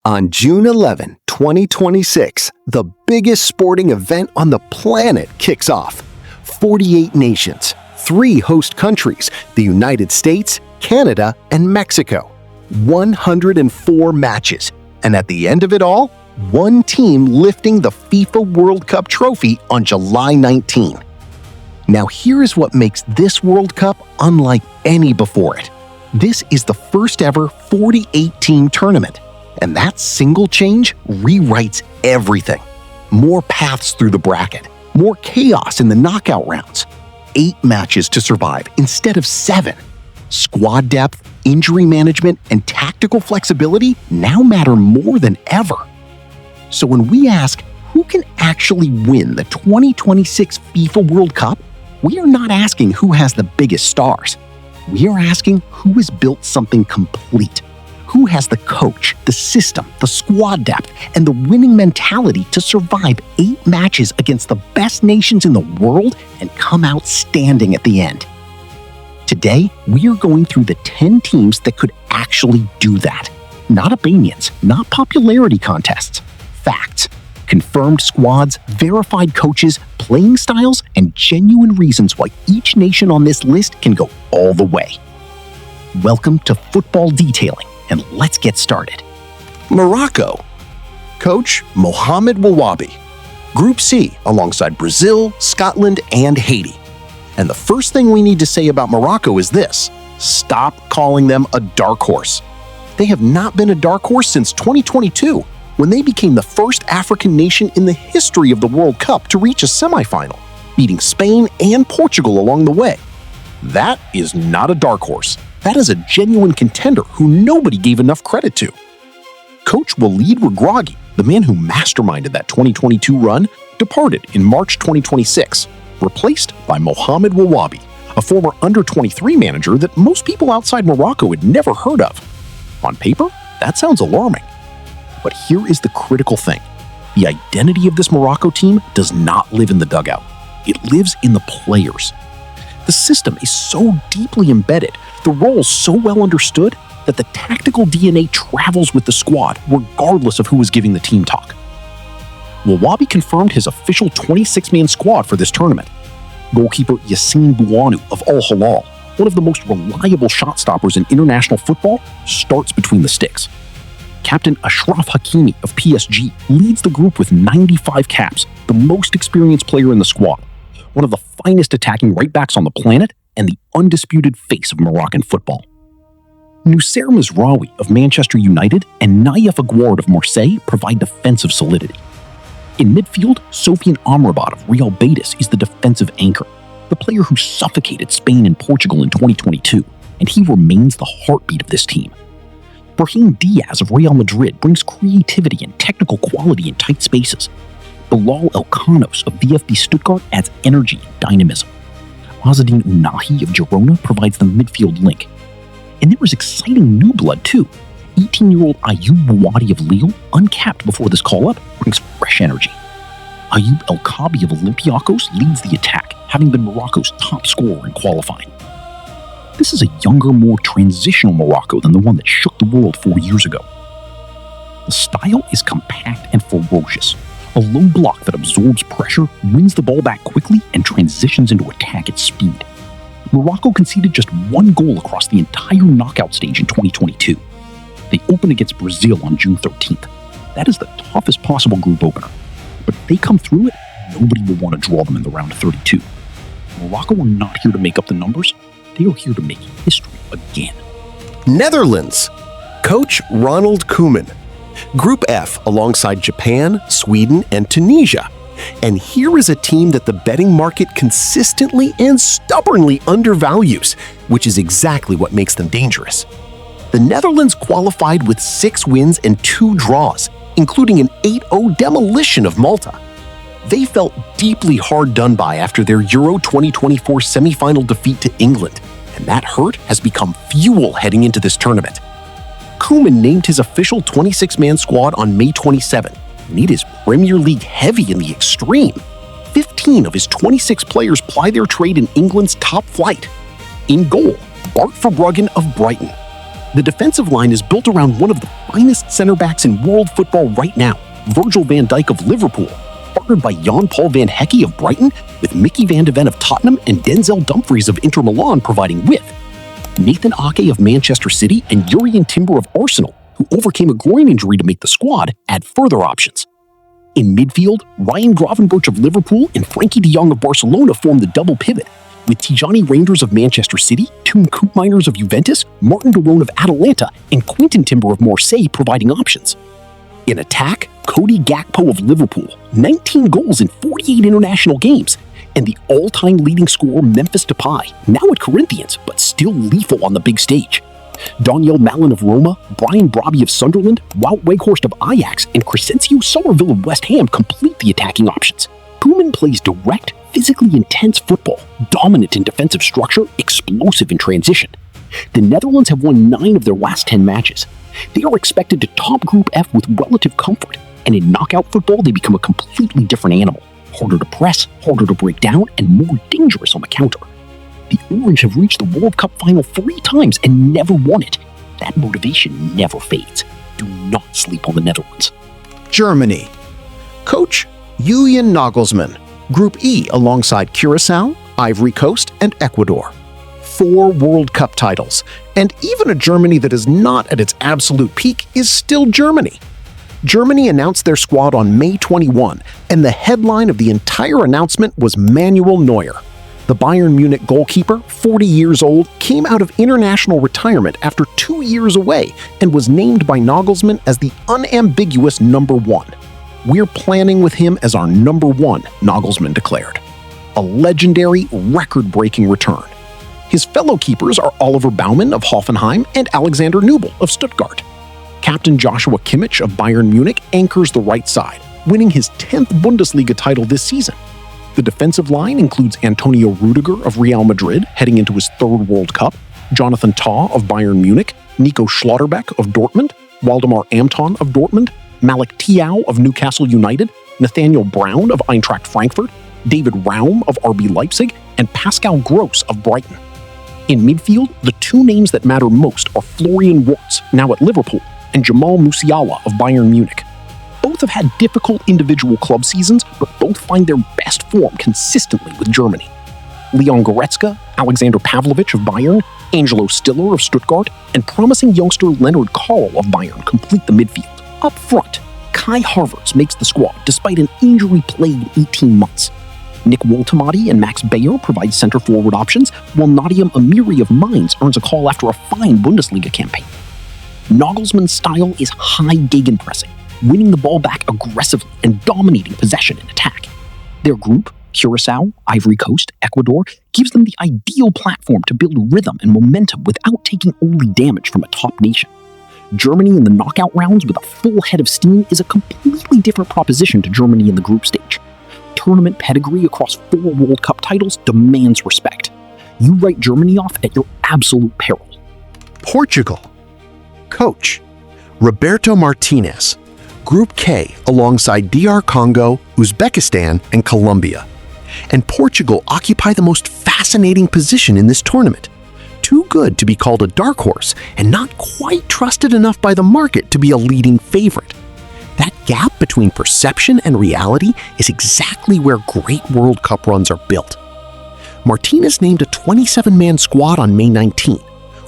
On June 11, 2026, the biggest sporting event on the planet kicks off. 48 nations, 3 host countries, the United States, Canada, and Mexico. 104 matches, and at the end of it all, one team lifting the FIFA World Cup trophy on July 19. Now here is what makes this World Cup unlike any before it. This is the first ever 48-team tournament. And that single change rewrites everything. More paths through the bracket, more chaos in the knockout rounds, 8 matches to survive instead of 7. Squad depth, injury management, and tactical flexibility now matter more than ever. So when we ask who can actually win the 2026 FIFA World Cup, we are not asking who has the biggest stars. We are asking who has built something complete. Who has the coach, the system, the squad depth, and the winning mentality to survive 8 matches against the best nations in the world and come out standing at the end? Today, we are going through the 10 teams that could actually do that. Not opinions, not popularity contests. Facts. Confirmed squads, verified coaches, playing styles, and genuine reasons why each nation on this list can go all the way. Welcome to Football Detailing. And let's get started. Morocco. Coach Mohamed Wawabi. Group C alongside Brazil, Scotland, and Haiti. And the first thing we need to say about Morocco is this: stop calling them a dark horse. They have not been a dark horse since 2022, when they became the first African nation in the history of the World Cup to reach a semifinal, beating Spain and Portugal along the way. That is not a dark horse. That is a genuine contender who nobody gave enough credit to. Coach Walid Regragui, the man who masterminded that 2022 run, departed in March 2026, replaced by Mohamed Wawabi, a former under-23 manager that most people outside Morocco had never heard of. On paper, that sounds alarming. But here is the critical thing. The identity of this Morocco team does not live in the dugout. It lives in the players. The system is so deeply embedded, the roles so well understood, that the tactical DNA travels with the squad regardless of who is giving the team talk. Wawabi confirmed his official 26-man squad for this tournament. Goalkeeper Yassine Bouanou of Al Hilal, one of the most reliable shot stoppers in international football, starts between the sticks. Captain Ashraf Hakimi of PSG leads the group with 95 caps, the most experienced player in the squad, one of the finest attacking right-backs on the planet, and the undisputed face of Moroccan football. Noussair Mazraoui of Manchester United and Naïef Aguerd of Marseille provide defensive solidity. In midfield, Sofiane Amrabat of Real Betis is the defensive anchor, the player who suffocated Spain and Portugal in 2022, and he remains the heartbeat of this team. Brahim Diaz of Real Madrid brings creativity and technical quality in tight spaces. Bilal Elkhanos of VfB Stuttgart adds energy and dynamism. Azzedine Ounahi of Girona provides the midfield link. And there is exciting new blood too. 18-year-old Ayoub Bouadi of Lille, uncapped before this call-up, brings fresh energy. Ayoub El Khabi of Olympiacos leads the attack, having been Morocco's top scorer in qualifying. This is a younger, more transitional Morocco than the one that shook the world 4 years ago. The style is compact and ferocious. A low block that absorbs pressure, wins the ball back quickly, and transitions into attack at speed. Morocco conceded just 1 goal across the entire knockout stage in 2022. They open against Brazil on June 13th. That is the toughest possible group opener. But if they come through it, nobody will want to draw them in the round of 32. Morocco are not here to make up the numbers. They are here to make history again. Netherlands. Coach Ronald Koeman. Group F alongside Japan, Sweden, and Tunisia. And here is a team that the betting market consistently and stubbornly undervalues, which is exactly what makes them dangerous. The Netherlands qualified with 6 wins and 2 draws, including an 8-0 demolition of Malta. They felt deeply hard done by after their Euro 2024 semifinal defeat to England, and that hurt has become fuel heading into this tournament. Koeman named his official 26-man squad on May 27, and it is Premier League heavy in the extreme. 15 of his 26 players ply their trade in England's top flight. In goal, Bart Verbruggen of Brighton. The defensive line is built around one of the finest center backs in world football right now, Virgil van Dijk of Liverpool, partnered by Jan-Paul van Hecke of Brighton, with Mickey van de Ven of Tottenham and Denzel Dumfries of Inter Milan providing width. Nathan Ake of Manchester City and Jurrien Timber of Arsenal, who overcame a groin injury to make the squad, add further options. In midfield, Ryan Gravenberch of Liverpool and Frankie de Jong of Barcelona form the double pivot, with Tijani Reinders of Manchester City, Toon Koopmeiners of Juventus, Martin de Roon of Atalanta, and Quinton Timber of Marseille providing options. In attack, Cody Gakpo of Liverpool, 19 goals in 48 international games, and the all-time leading scorer Memphis Depay, now at Corinthians, but still lethal on the big stage. Daniel Malin of Roma, Brian Brobby of Sunderland, Wout Weghorst of Ajax, and Crescencio Somerville of West Ham complete the attacking options. Koeman plays direct, physically intense football, dominant in defensive structure, explosive in transition. The Netherlands have won 9 of their last 10 matches. They are expected to top Group F with relative comfort, and in knockout football they become a completely different animal. Harder to press, harder to break down, and more dangerous on the counter. The Orange have reached the World Cup final 3 times and never won it. That motivation never fades. Do not sleep on the Netherlands. Germany. Coach Julian Nagelsmann. Group E alongside Curacao, Ivory Coast, and Ecuador. 4 World Cup titles, and even a Germany that is not at its absolute peak is still Germany. Germany announced their squad on May 21, and the headline of the entire announcement was Manuel Neuer. The Bayern Munich goalkeeper, 40 years old, came out of international retirement after 2 years away and was named by Nagelsmann as the unambiguous number 1. We're planning with him as our number 1, Nagelsmann declared. A legendary, record-breaking return. His fellow keepers are Oliver Baumann of Hoffenheim and Alexander Nubel of Stuttgart. Captain Joshua Kimmich of Bayern Munich anchors the right side, winning his 10th Bundesliga title this season. The defensive line includes Antonio Rudiger of Real Madrid, heading into his 3rd World Cup, Jonathan Tah of Bayern Munich, Nico Schlotterbeck of Dortmund, Waldemar Amton of Dortmund, Malik Thiaw of Newcastle United, Nathaniel Brown of Eintracht Frankfurt, David Raum of RB Leipzig, and Pascal Gross of Brighton. In midfield, the 2 names that matter most are Florian Wirtz, now at Liverpool, and Jamal Musiala of Bayern Munich. Both have had difficult individual club seasons, but both find their best form consistently with Germany. Leon Goretzka, Alexander Pavlovich of Bayern, Angelo Stiller of Stuttgart, and promising youngster Leonard Karl of Bayern complete the midfield. Up front, Kai Havertz makes the squad despite an injury-plagued 18 months. Nick Woltemade and Max Bayer provide center-forward options, while Nadim Amiri of Mainz earns a call after a fine Bundesliga campaign. Nagelsmann's style is high gegenpressing, winning the ball back aggressively and dominating possession and attack. Their group, Curacao, Ivory Coast, Ecuador, gives them the ideal platform to build rhythm and momentum without taking early damage from a top nation. Germany in the knockout rounds with a full head of steam is a completely different proposition to Germany in the group stage. Tournament pedigree across 4 World Cup titles demands respect. You write Germany off at your absolute peril. Portugal. Coach Roberto Martinez. Group K alongside DR Congo, Uzbekistan, and Colombia. And Portugal occupy the most fascinating position in this tournament. Too good to be called a dark horse, and not quite trusted enough by the market to be a leading favorite. That gap between perception and reality is exactly where great World Cup runs are built. Martinez named a 27-man squad on May 19,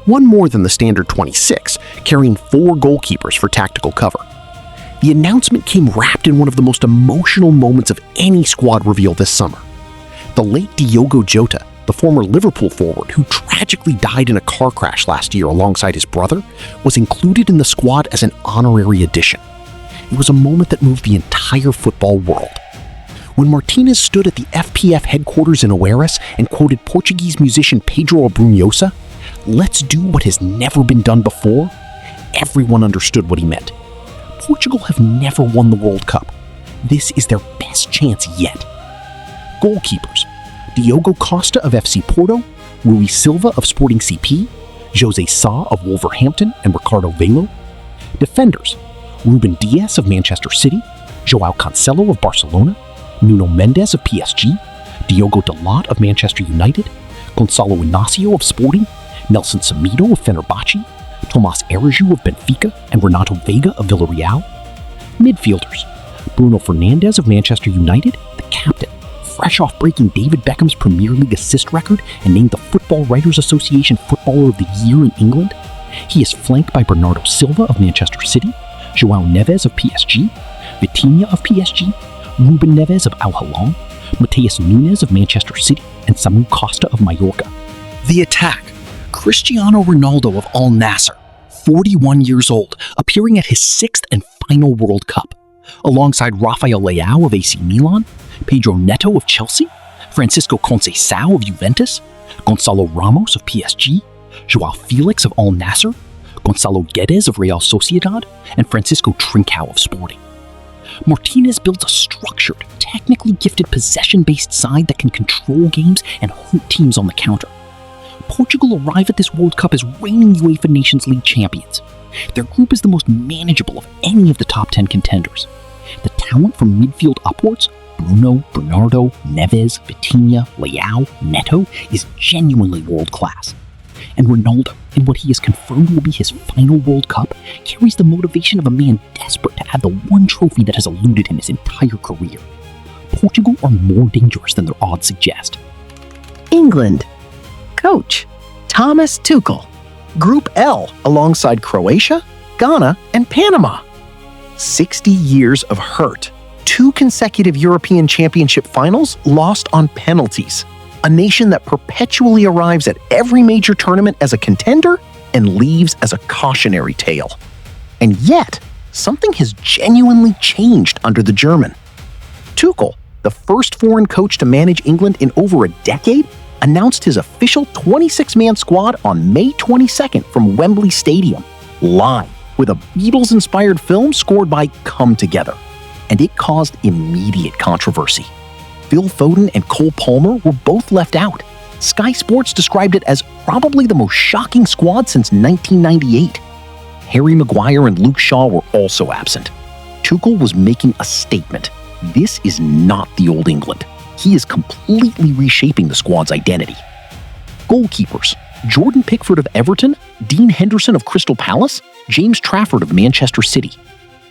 one more than the standard 26, carrying 4 goalkeepers for tactical cover. The announcement came wrapped in one of the most emotional moments of any squad reveal this summer. The late Diogo Jota, the former Liverpool forward who tragically died in a car crash last year alongside his brother, was included in the squad as an honorary addition. It was a moment that moved the entire football world. When Martinez stood at the FPF headquarters in Oeiras and quoted Portuguese musician Pedro Abrunhosa, "Let's do what has never been done before," everyone understood what he meant. Portugal have never won the World Cup. This is their best chance yet. Goalkeepers: Diogo Costa of FC Porto, Rui Silva of Sporting CP, Jose Sa of Wolverhampton, and Ricardo Velo. Defenders: Ruben Dias of Manchester City, Joao Cancelo of Barcelona, Nuno Mendes of PSG, Diogo Dalot of Manchester United, Gonçalo Inácio of Sporting, Nelson Semedo of Fenerbahce, Tomas Araujo of Benfica and Renato Veiga of Villarreal. Midfielders: Bruno Fernandes of Manchester United, the captain, fresh off breaking David Beckham's Premier League assist record and named the Football Writers Association Footballer of the Year in England. He is flanked by Bernardo Silva of Manchester City, João Neves of PSG, Vitinha of PSG, Ruben Neves of Al Hilal, Mateus Nunes of Manchester City, and Samu Costa of Mallorca. The attack: Cristiano Ronaldo of Al Nassr, 41 years old, appearing at his 6th and final World Cup, alongside Rafael Leao of AC Milan, Pedro Neto of Chelsea, Francisco Conceição of Juventus, Gonçalo Ramos of PSG, João Felix of Al Nassr, Gonçalo Guedes of Real Sociedad, and Francisco Trincao of Sporting. Martinez builds a structured, technically gifted possession-based side that can control games and hurt teams on the counter. Portugal arrive at this World Cup as reigning UEFA Nations League champions. Their group is the most manageable of any of the top 10 contenders. The talent from midfield upwards, Bruno, Bernardo, Neves, Vitinha, Leao, Neto, is genuinely world-class. And Ronaldo, in what he has confirmed will be his final World Cup, carries the motivation of a man desperate to have the one trophy that has eluded him his entire career. Portugal are more dangerous than their odds suggest. England. Coach: Thomas Tuchel. Group L, alongside Croatia, Ghana, and Panama. 60 years of hurt. 2 consecutive European Championship finals lost on penalties. A nation that perpetually arrives at every major tournament as a contender and leaves as a cautionary tale. And yet, something has genuinely changed under the German. Tuchel, the first foreign coach to manage England in over a decade, announced his official 26-man squad on May 22nd from Wembley Stadium, live, with a Beatles-inspired film scored by Come Together. And it caused immediate controversy. Phil Foden and Cole Palmer were both left out. Sky Sports described it as probably the most shocking squad since 1998. Harry Maguire and Luke Shaw were also absent. Tuchel was making a statement. This is not the old England. He is completely reshaping the squad's identity. Goalkeepers: Jordan Pickford of Everton, Dean Henderson of Crystal Palace, James Trafford of Manchester City.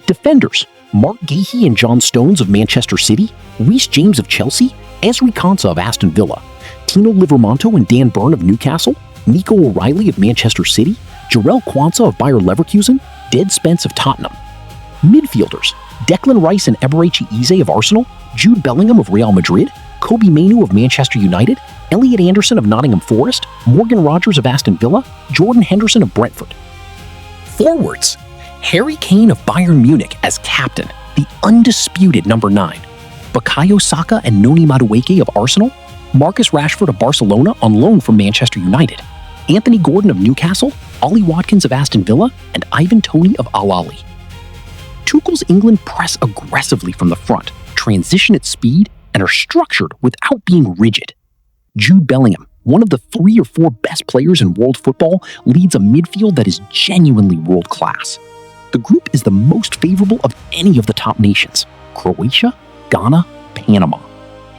Defenders: Mark Gahey and John Stones of Manchester City, Reece James of Chelsea, Ezri Konsa of Aston Villa, Tino Livermonto and Dan Burn of Newcastle, Nico O'Reilly of Manchester City, Jarell Quansah of Bayer Leverkusen, Dead Spence of Tottenham. Midfielders: Declan Rice and Eberechi Eze of Arsenal, Jude Bellingham of Real Madrid, Kobe Mainoo of Manchester United, Elliot Anderson of Nottingham Forest, Morgan Rogers of Aston Villa, Jordan Henderson of Brentford. Forwards: Harry Kane of Bayern Munich as captain, the undisputed number 9, Bukayo Saka and Noni Madueke of Arsenal, Marcus Rashford of Barcelona on loan from Manchester United, Anthony Gordon of Newcastle, Ollie Watkins of Aston Villa, and Ivan Toney of Al Ahly. Tuchel's England press aggressively from the front, transition at speed, and are structured without being rigid. Jude Bellingham, one of the 3 or 4 best players in world football, leads a midfield that is genuinely world-class. The group is the most favorable of any of the top nations: Croatia, Ghana, Panama.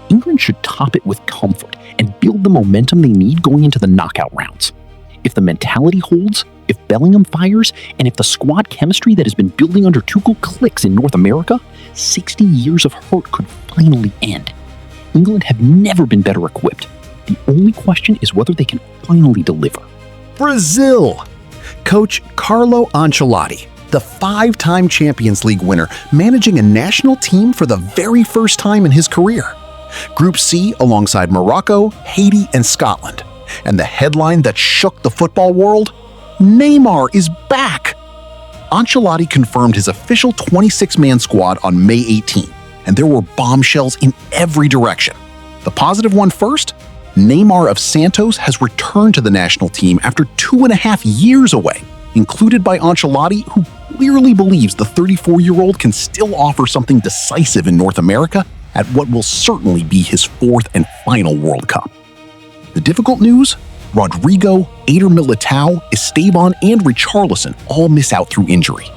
England should top it with comfort and build the momentum they need going into the knockout rounds. If the mentality holds, if Bellingham fires, and if the squad chemistry that has been building under Tuchel clicks in North America, 60 years of hurt could finally end. England have never been better equipped. The only question is whether they can finally deliver. Brazil. Coach Carlo Ancelotti, the 5-time Champions League winner, managing a national team for the very first time in his career. Group C alongside Morocco, Haiti, and Scotland. And the headline that shook the football world: Neymar is back! Ancelotti confirmed his official 26-man squad on May 18, and there were bombshells in every direction. The positive one first: Neymar of Santos has returned to the national team after 2.5 years away, included by Ancelotti, who clearly believes the 34-year-old can still offer something decisive in North America at what will certainly be his 4th and final World Cup. The difficult news: Rodrigo, Eder Militao, Esteban, and Richarlison all miss out through injury.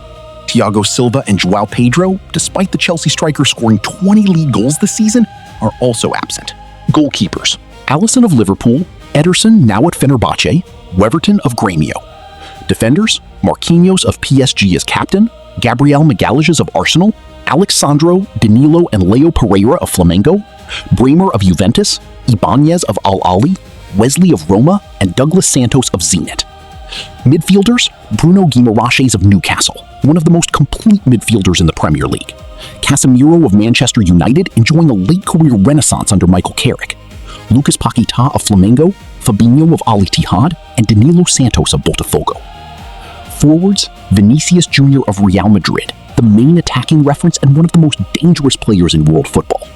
Thiago Silva and João Pedro, despite the Chelsea striker scoring 20 league goals this season, are also absent. Goalkeepers: Alisson of Liverpool, Ederson now at Fenerbahce, Weverton of Grêmio. Defenders: Marquinhos of PSG as captain, Gabriel Magalhaes of Arsenal, Alexandro, Danilo and Leo Pereira of Flamengo, Bremer of Juventus, Ibanez of Al Ahly, Wesley of Roma, and Douglas Santos of Zenit. Midfielders, Bruno Guimaraes of Newcastle, one of the most complete midfielders in the Premier League. Casemiro of Manchester United enjoying a late career renaissance under Michael Carrick. Lucas Paquetá of Flamengo, Fabinho of Al Ittihad, and Danilo Santos of Botafogo. Forwards, Vinicius Jr. of Real Madrid, the main attacking reference and one of the most dangerous players in world football.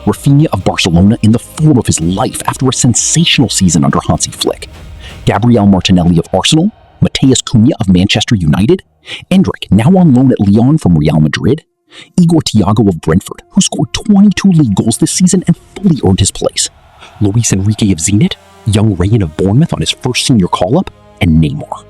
Rafinha of Barcelona in the form of his life after a sensational season under Hansi Flick. Gabriel Martinelli of Arsenal, Mateus Cunha of Manchester United, Endrick, now on loan at Lyon from Real Madrid, Igor Thiago of Brentford, who scored 22 league goals this season and fully earned his place, Luis Enrique of Zenit, young Rayan of Bournemouth on his first senior call-up, and Neymar.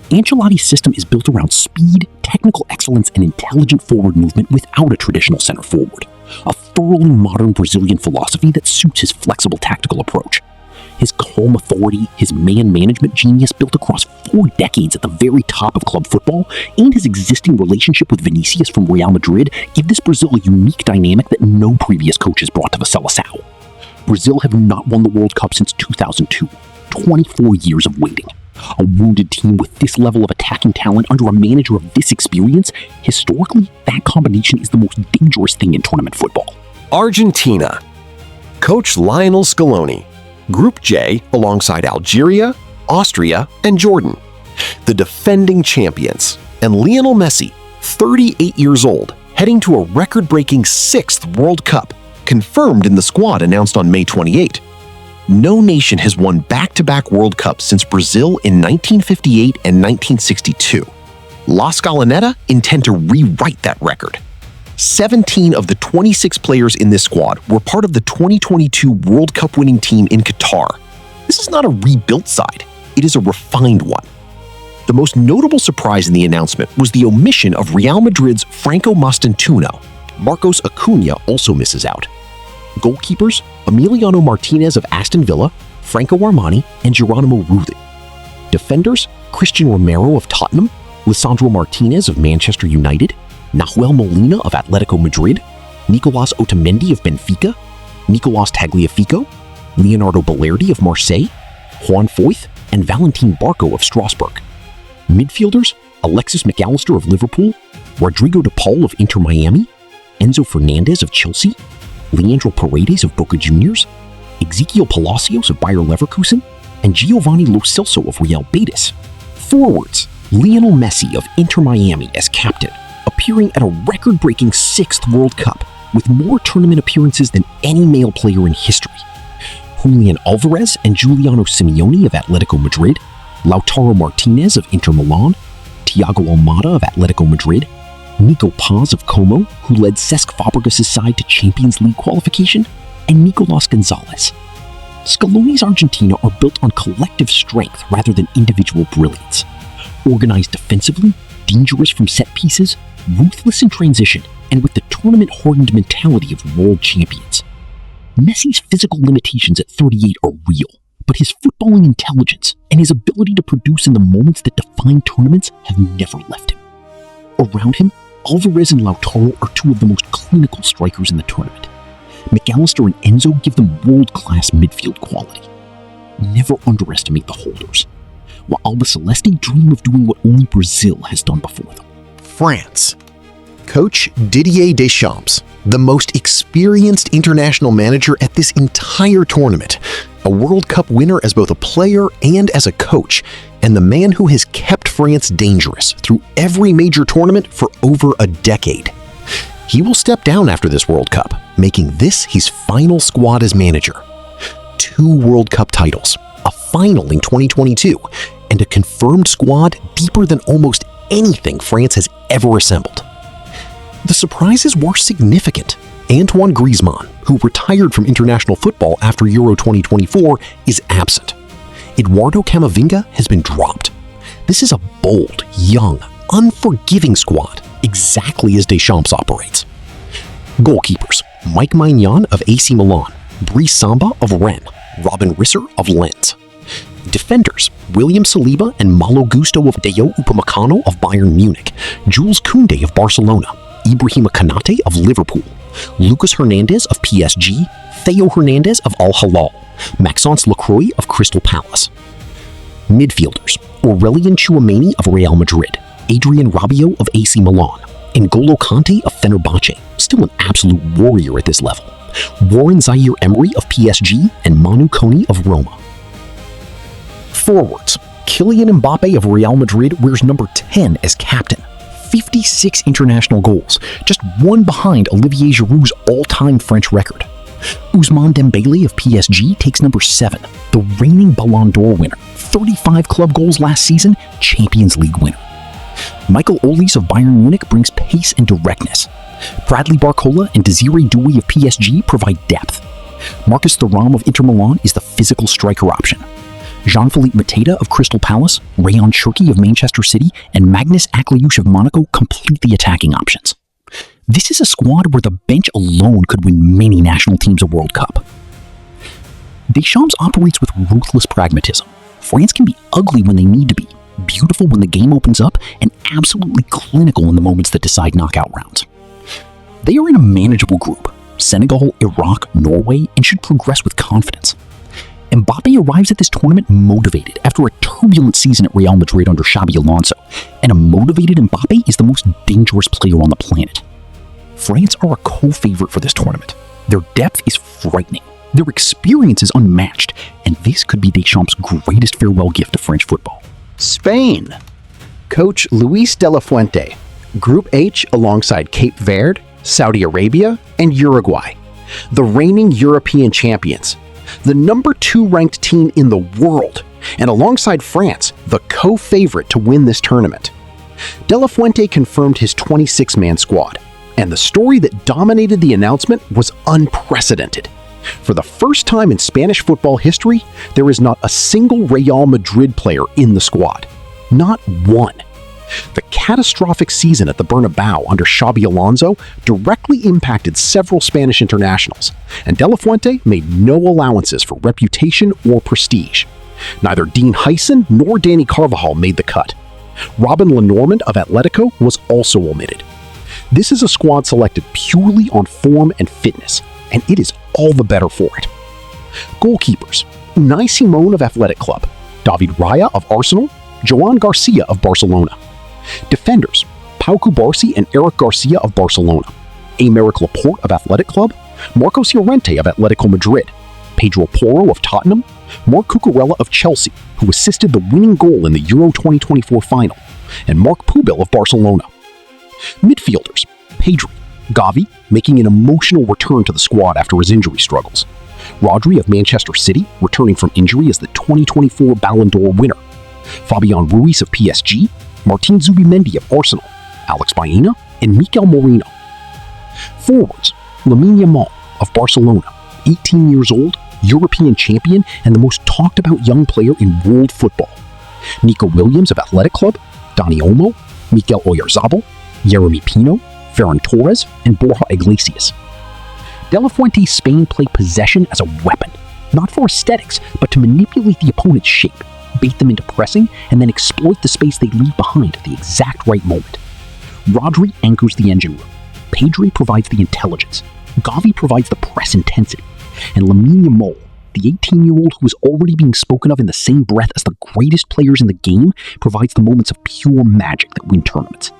Ancelotti's system is built around speed, technical excellence, and intelligent forward movement without a traditional center forward, a thoroughly modern Brazilian philosophy that suits his flexible tactical approach. His calm authority, his man management genius built across 4 decades at the very top of club football, and his existing relationship with Vinicius from Real Madrid give this Brazil a unique dynamic that no previous coach has brought to the Seleção. Brazil have not won the World Cup since 2002, 24 years of waiting. A wounded team with this level of attacking talent under a manager of this experience, historically, that combination is the most dangerous thing in tournament football. Argentina. Coach Lionel Scaloni. Group J alongside Algeria, Austria, and Jordan. The defending champions. And Lionel Messi, 38 years old, heading to a record-breaking 6th World Cup, confirmed in the squad announced on May 28. No nation has won back-to-back World Cups since Brazil in 1958 and 1962. La Scaloneta intend to rewrite that record. 17 of the 26 players in this squad were part of the 2022 World Cup winning team in Qatar. This is not a rebuilt side, it is a refined one. The most notable surprise in the announcement was the omission of Real Madrid's Franco Mastantuono. Marcos Acuna also misses out. Goalkeepers, Emiliano Martinez of Aston Villa, Franco Armani, and Geronimo Rulli. Defenders, Christian Romero of Tottenham, Lisandro Martinez of Manchester United, Nahuel Molina of Atletico Madrid, Nicolas Otamendi of Benfica, Nicolas Tagliafico, Leonardo Balerdi of Marseille, Juan Foyth, and Valentin Barco of Strasbourg. Midfielders, Alexis McAllister of Liverpool, Rodrigo de Paul of Inter Miami, Enzo Fernandez of Chelsea, Leandro Paredes of Boca Juniors, Ezequiel Palacios of Bayer Leverkusen, and Giovanni Lo Celso of Real Betis. Forwards, Lionel Messi of Inter Miami as captain, appearing at a record-breaking 6th World Cup with more tournament appearances than any male player in history. Julian Alvarez and Giuliano Simeone of Atletico Madrid, Lautaro Martinez of Inter Milan, Thiago Almada of Atletico Madrid, Nico Paz of Como, who led Cesc Fabregas' side to Champions League qualification, and Nicolas Gonzalez. Scaloni's Argentina are built on collective strength rather than individual brilliance. Organized defensively, dangerous from set pieces, ruthless in transition, and with the tournament-hardened mentality of world champions. Messi's physical limitations at 38 are real, but his footballing intelligence and his ability to produce in the moments that define tournaments have never left him. Around him, Alvarez and Lautaro are 2 of the most clinical strikers in the tournament. McAllister and Enzo give them world-class midfield quality. Never underestimate the holders, while Alba Celeste dream of doing what only Brazil has done before them. France. Coach Didier Deschamps, the most experienced international manager at this entire tournament, a World Cup winner as both a player and as a coach, and the man who has kept France dangerous through every major tournament for over a decade. He will step down after this World Cup, making this his final squad as manager. 2 World Cup titles, a final in 2022, and a confirmed squad deeper than almost anything France has ever assembled. The surprises were significant. Antoine Griezmann, who retired from international football after Euro 2024, is absent. Eduardo Camavinga has been dropped. This is a bold, young, unforgiving squad, exactly as Deschamps operates. Goalkeepers, Mike Maignan of AC Milan, Brice Samba of Rennes, Robin Risser of Lens. Defenders, William Saliba and Malo Gusto of Deo Upamecano of Bayern Munich, Jules Koundé of Barcelona, Ibrahima Konate of Liverpool, Lucas Hernandez of PSG, Theo Hernandez of Al Hilal, Maxence Lacroix of Crystal Palace. Midfielders, Aurelien Tchouameni of Real Madrid, Adrien Rabiot of AC Milan, N'Golo Kanté of Fenerbahce, still an absolute warrior at this level, Warren Zaire-Emery of PSG, and Manu Kone of Roma. Forwards, Kylian Mbappe of Real Madrid wears number 10 as captain. 56 international goals, just one behind Olivier Giroud's all-time French record. Ousmane Dembele of PSG takes number 7, the reigning Ballon d'Or winner, 35 club goals last season, Champions League winner. Michael Olise of Bayern Munich brings pace and directness. Bradley Barcola and Desiree Doué of PSG provide depth. Marcus Thuram of Inter Milan is the physical striker option. Jean-Philippe Mateta of Crystal Palace, Rayon Cherki of Manchester City, and Magnus Akliouche of Monaco complete the attacking options. This is a squad where the bench alone could win many national teams a World Cup. Deschamps operates with ruthless pragmatism. France can be ugly when they need to be, beautiful when the game opens up, and absolutely clinical in the moments that decide knockout rounds. They are in a manageable group, Senegal, Iraq, Norway, and should progress with confidence. Mbappe arrives at this tournament motivated after a turbulent season at Real Madrid under Xabi Alonso, and a motivated Mbappe is the most dangerous player on the planet. France are a co-favorite for this tournament. Their depth is frightening, their experience is unmatched, and this could be Deschamps' greatest farewell gift to French football. Spain. Coach Luis de la Fuente. Group H alongside Cape Verde, Saudi Arabia, and Uruguay. The reigning European champions. The number 2 ranked team in the world, and alongside France, the co-favorite to win this tournament. De La Fuente confirmed his 26-man squad, and the story that dominated the announcement was unprecedented. For the first time in Spanish football history, there is not a single Real Madrid player in the squad. Not one. The catastrophic season at the Bernabeu under Xabi Alonso directly impacted several Spanish internationals, and De La Fuente made no allowances for reputation or prestige. Neither Dean Hyson nor Danny Carvajal made the cut. Robin Lenormand of Atletico was also omitted. This is a squad selected purely on form and fitness, and it is all the better for it. Goalkeepers: Unai Simon of Athletic Club, David Raya of Arsenal, Joan Garcia of Barcelona. Defenders: Pau Cubarsí and Eric Garcia of Barcelona, Aymeric Laporte of Athletic Club, Marcos Llorente of Atletico Madrid, Pedro Porro of Tottenham, Marc Cucurella of Chelsea, who assisted the winning goal in the Euro 2024 final, and Marc Pubil of Barcelona. Midfielders: Pedri, Gavi, making an emotional return to the squad after his injury struggles, Rodri of Manchester City, returning from injury as the 2024 Ballon d'Or winner, Fabian Ruiz of PSG, Martin Zubimendi of Arsenal, Alex Baena, and Mikel Merino. Forwards: Lamine Yamal of Barcelona, 18 years old, European champion, and the most talked about young player in world football. Nico Williams of Athletic Club, Dani Olmo, Mikel Oyarzabal, Yeremy Pino, Ferran Torres, and Borja Iglesias. De La Fuente's Spain play possession as a weapon, not for aesthetics, but to manipulate the opponent's shape, bait them into pressing, and then exploit the space they leave behind at the exact right moment. Rodri anchors the engine room, Pedri provides the intelligence, Gavi provides the press intensity, and Lamine Yamal, the 18-year-old who is already being spoken of in the same breath as the greatest players in the game, provides the moments of pure magic that win tournaments.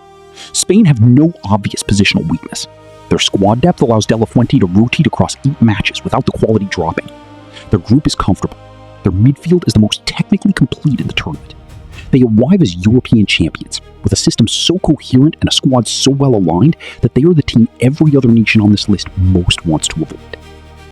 Spain have no obvious positional weakness. Their squad depth allows De La Fuente to rotate across 8 matches without the quality dropping. Their group is comfortable. Their midfield is the most technically complete in the tournament. They arrive as European champions, with a system so coherent and a squad so well aligned that they are the team every other nation on this list most wants to avoid.